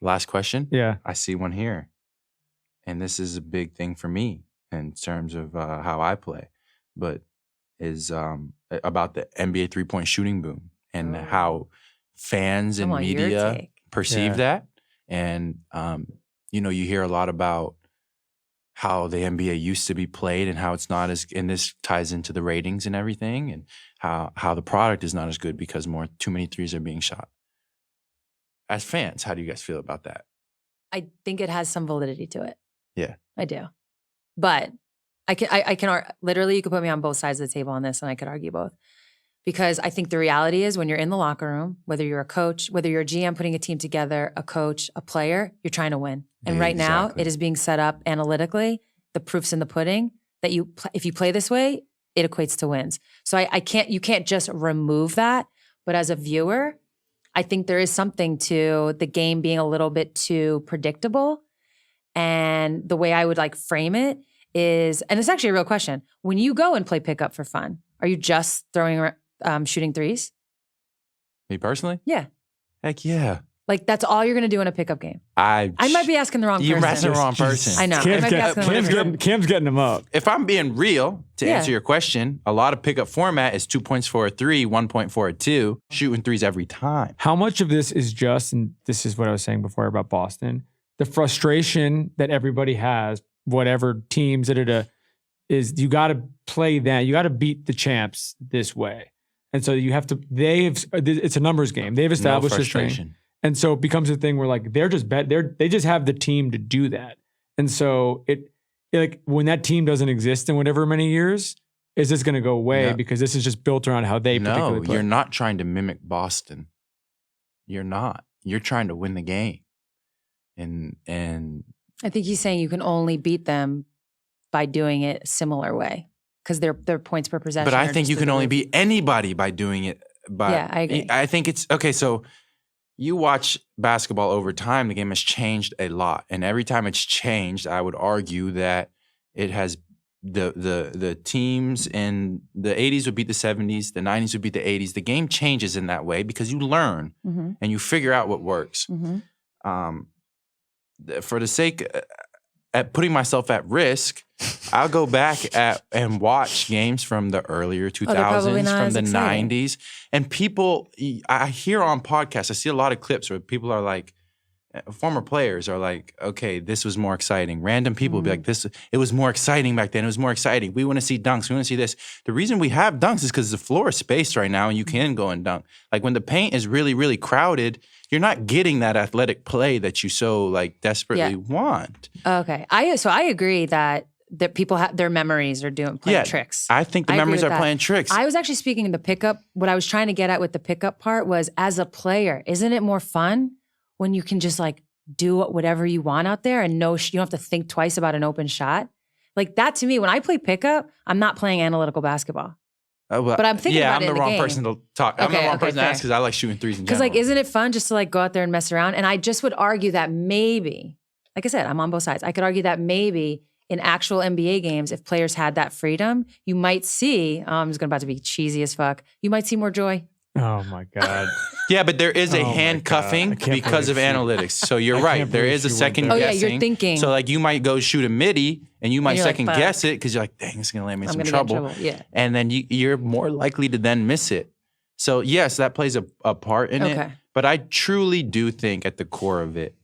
Last question. Yeah. I see one here. And this is a big thing for me in terms of how I play, but is about the NBA three-point shooting boom and how fans and media perceive that. And, you hear a lot about how the NBA used to be played and how it's not as, and this ties into the ratings and everything, and how the product is not as good because too many threes are being shot. As fans, how do you guys feel about that? I think it has some validity to it. Yeah. I do. But I can literally, you could put me on both sides of the table on this and I could argue both. Because I think the reality is when you're in the locker room, whether you're a coach, whether you're a GM putting a team together, a coach, a player, you're trying to win. And right now it is being set up analytically. The proof's in the pudding that if you play this way, it equates to wins. So you can't just remove that. But as a viewer, I think there is something to the game being a little bit too predictable. And the way I would frame it is, and it's actually a real question, when you go and play pickup for fun, are you just shooting threes? Me personally? Yeah. Heck yeah. That's all you're going to do in a pickup game. I might be asking the wrong person. You're asking the wrong person. I know. Kim's getting them up. If I'm being real, to answer your question, a lot of pickup format is 2 points for a 3, 1 point for a 2, shooting threes every time. How much of this is just, and this is what I was saying before about Boston, the frustration that everybody has, whatever teams is you got to play that. You got to beat the champs this way. And so you have to, it's a numbers game. They've established this thing. And so it becomes a thing where they're just they just have the team to do that. And so when that team doesn't exist in whatever many years, is this going to go away because this is just built around how they particularly play? You're not trying to mimic Boston. You're not. You're trying to win the game. And I think he's saying you can only beat them by doing it a similar way because their points per possession. But I think you can only beat anybody by doing it. Yeah, I agree. I think it's okay. So you watch basketball over time, the game has changed a lot, and every time it's changed, I would argue that it has the teams in the 80s would beat the 70s, the 90s would beat the 80s. The game changes in that way because you learn and you figure out what works. For the sake at putting myself at risk, I'll go back and watch games from the earlier 2000s, from the 90s. And people, I hear on podcasts, I see a lot of clips where people are like, former players are like, okay, this was more exciting. Random people will be like, it was more exciting back then. It was more exciting. We want to see dunks. We want to see this. The reason we have dunks is because the floor is spaced right now and you can go and dunk. When the paint is really, really crowded, you're not getting that athletic play that you so desperately want. Okay. I agree that people have their memories are playing tricks. I think the memories are playing tricks. I was actually speaking in the pickup. What I was trying to get at with the pickup part was, as a player, isn't it more fun when you can just do whatever you want out there and you don't have to think twice about an open shot? That to me, when I play pickup, I'm not playing analytical basketball. But I'm thinking about it in the game. I'm the wrong person to talk. I'm the wrong person to ask because I like shooting threes in general. Because isn't it fun just to go out there and mess around? And I just would argue that maybe, like I said, I'm on both sides. I could argue that maybe in actual NBA games, if players had that freedom, you might see, I'm just about to be cheesy as fuck, you might see more joy. Oh my God. Yeah, but there is a handcuffing because of analytics. So you're right. There is a second guessing. Oh yeah, you're thinking. So you might go shoot a midi and you might second guess it because you're like, dang, it's going to land me in some trouble. Yeah. And then you're more likely to then miss it. So yes, that plays a part in it. But I truly do think at the core of it,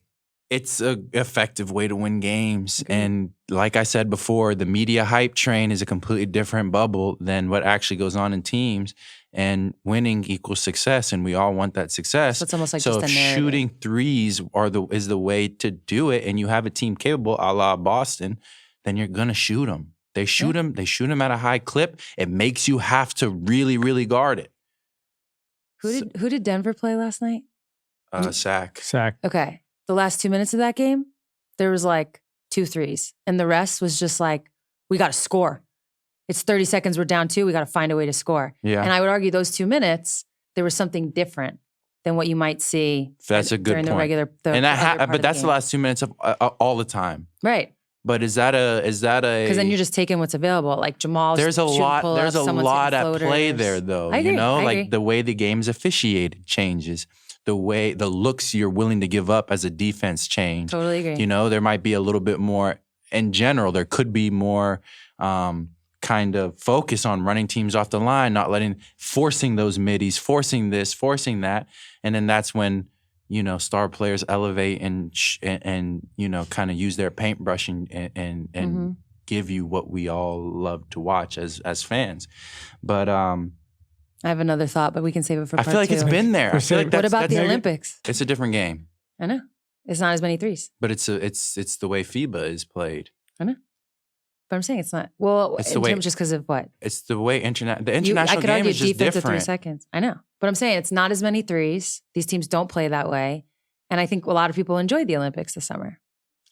it's an effective way to win games. Okay. And like I said before, the media hype train is a completely different bubble than what actually goes on in teams. And winning equals success, and we all want that success. So it's almost like so just a narrative. Shooting threes is the way to do it, and you have a team capable, a la Boston, then you're gonna shoot them. They shoot them. They shoot them at a high clip. It makes you have to really, really guard it. Who did Denver play last night? Sac. Okay. The last 2 minutes of that game, there was 2 threes, and the rest was just we got to score. It's 30 seconds, we're down 2, we got to find a way to score. Yeah. And I would argue those 2 minutes, there was something different than what you might see that's a good during point. the regular But that's the last 2 minutes of all the time. Right. But is that a because then you're just taking what's available, Jamal's there's a lot at play there though. I agree, the way the game's officiated changes. the looks you're willing to give up as a defense change. Totally agree. There might be a little bit more, in general, there could be more kind of focus on running teams off the line, forcing those middies, forcing this, forcing that. And then that's when, star players elevate and kind of use their paintbrush and give you what we all love to watch as fans. But I have another thought, but we can save it for part 2. I feel like it's been there. What about the Olympics? It's a different game. I know. It's not as many threes. But it's the way FIBA is played. I know. But I'm saying it's not. Well, it's just because of what? It's the way the international game is just different. Of 3 seconds. I know. But I'm saying it's not as many threes. These teams don't play that way. And I think a lot of people enjoyed the Olympics this summer.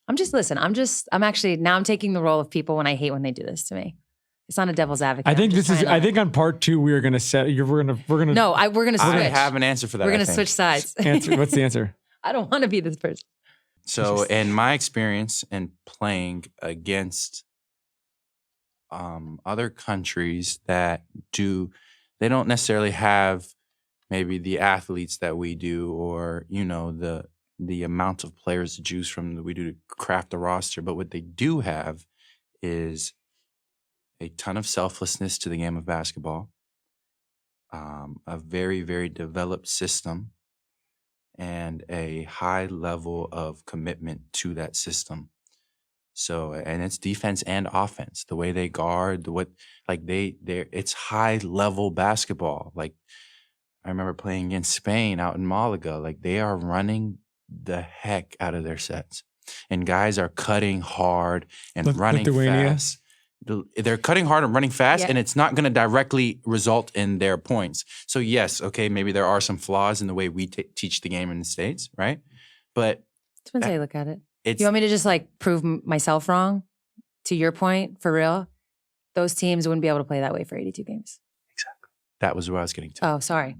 I'm taking the role of people when I hate when they do this to me. It's not a devil's advocate. I think on part 2 we're going to set. We're going to. No, we're going to switch. I have an answer for that. We're going to switch sides. What's the answer? I don't want to be this person. So, in my experience in playing against other countries they don't necessarily have maybe the athletes that we do, or the amount of players to choose from that we do to craft a roster. But what they do have is a ton of selflessness to the game of basketball, a very, very developed system, and a high level of commitment to that system. So, and it's defense and offense, the way they guard, it's high level basketball. Like, I remember playing against Spain out in Malaga. Like, they are running the heck out of their sets, and guys are cutting hard and running fast. They're cutting hard and running fast, and it's not going to directly result in their points. So yes, okay, maybe there are some flaws in the way we teach the game in the States, right? But depends how you look at it. You want me to just prove myself wrong? To your point, for real, those teams wouldn't be able to play that way for 82 games. Exactly. That was where I was getting to. Oh, sorry.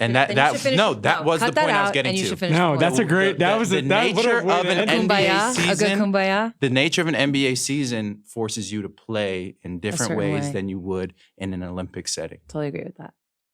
And that was the point I was getting to. No, that's a great. That was the nature of an NBA season. A good kumbaya. The nature of an NBA season forces you to play in different ways than you would in an Olympic setting. Totally agree with that.